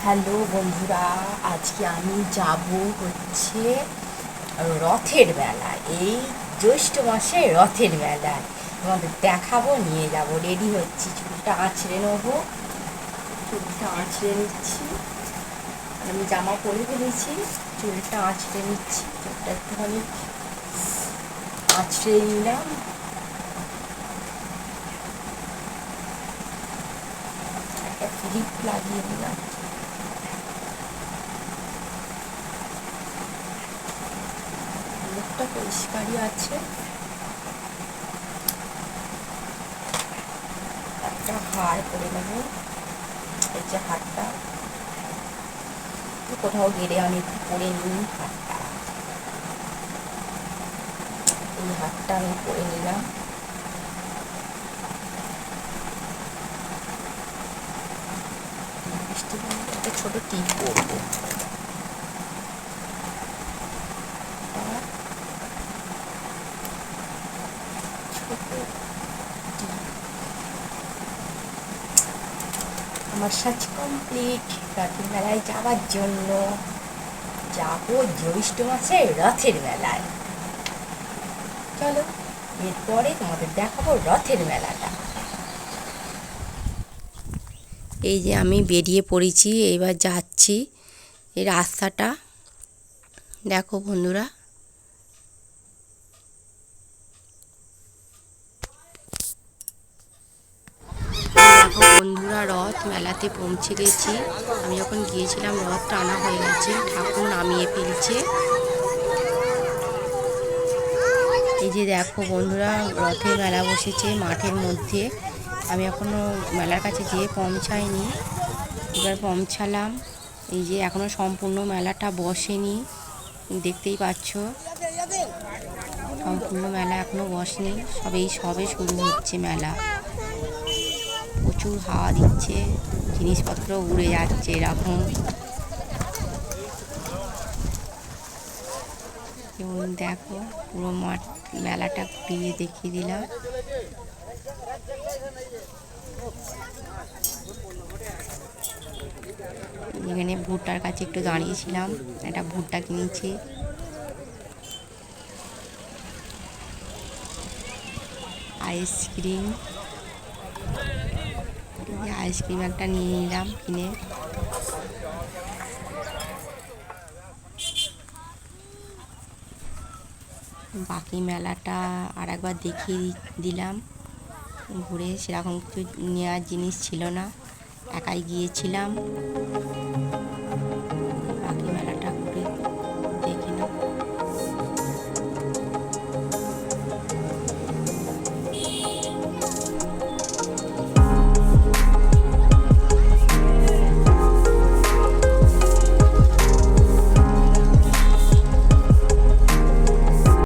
Hello বন্ধুরা, আজকে আমি যাব হচ্ছে রথের মেলায়। এই জ্যৈষ্ঠ মাসে রথের মেলায় তোমাদের দেখাবো, নিয়ে যাব। রেডি হচ্ছি, চুলটা আঁচড়ে নেবো, চুলটা আঁচড়ে নিচ্ছি। আমি জামা পরে ফেলেছি, চুলটা আঁচড়ে নিচ্ছি, চুলটা একটুখানি আঁচড়ে নিলাম। একটা ক্লিপ লাগিয়ে নিলাম। মুখটা পরিষ্কারই আছে। একটা হার করে নেবো। এই যে হারটা কোথাও গেড়ে আমি একটু পরে নিই। হারটা, এই হারটা আমি পরে নিলাম। একটা ছোট টিপ পরবো। আমার সাজ কমপ্লিট রথের মেলায় যাওয়ার জন্য। যাবো জ্যৈষ্ঠ মাসে রথের মেলায়। চলো, এরপরে তোমাদের দেখাবো রথের মেলাটা। এই যে আমি বেরিয়ে পড়েছি, এইবার যাচ্ছি। এই রাস্তাটা দেখো বন্ধুরা। দেখো বন্ধুরা, রথ মেলাতে পৌঁছে গেছি। আমি যখন গিয়েছিলাম রথ টানা হয়ে গেছে, ঠাকুর নামিয়ে ফেলছে। এই যে দেখো বন্ধুরা, রথের মেলা বসেছে মাঠের মধ্যে। আমি এখনও মেলার কাছে গিয়ে পৌঁছাইনি, এবার পৌঁছালাম। এই যে এখনও সম্পূর্ণ মেলাটা বসেনি, দেখতেই পাচ্ছ। সম্পূর্ণ মেলা এখনও বসেনি, সবে শুরু হচ্ছে মেলা। প্রচুর হাওয়া দিচ্ছে, জিনিসপত্র উড়ে যাচ্ছে এরকম। যেমন দেখো, পুরো মাঠ মেলাটা ঘুরিয়ে দেখিয়ে দিলাম। এখানে ভুট্টার কাছে একটু দাঁড়িয়েছিলাম, একটা ভুট্টা কিনেছি। আইসক্রিম, আইসক্রিম একটা নিয়ে নিলাম কিনে। বাকি মেলাটা আর একবার দেখিয়ে দিলাম ঘুরে। সেরকম কিছু নেওয়ার জিনিস ছিল না, একাই গিয়েছিলাম। বাকি মেলা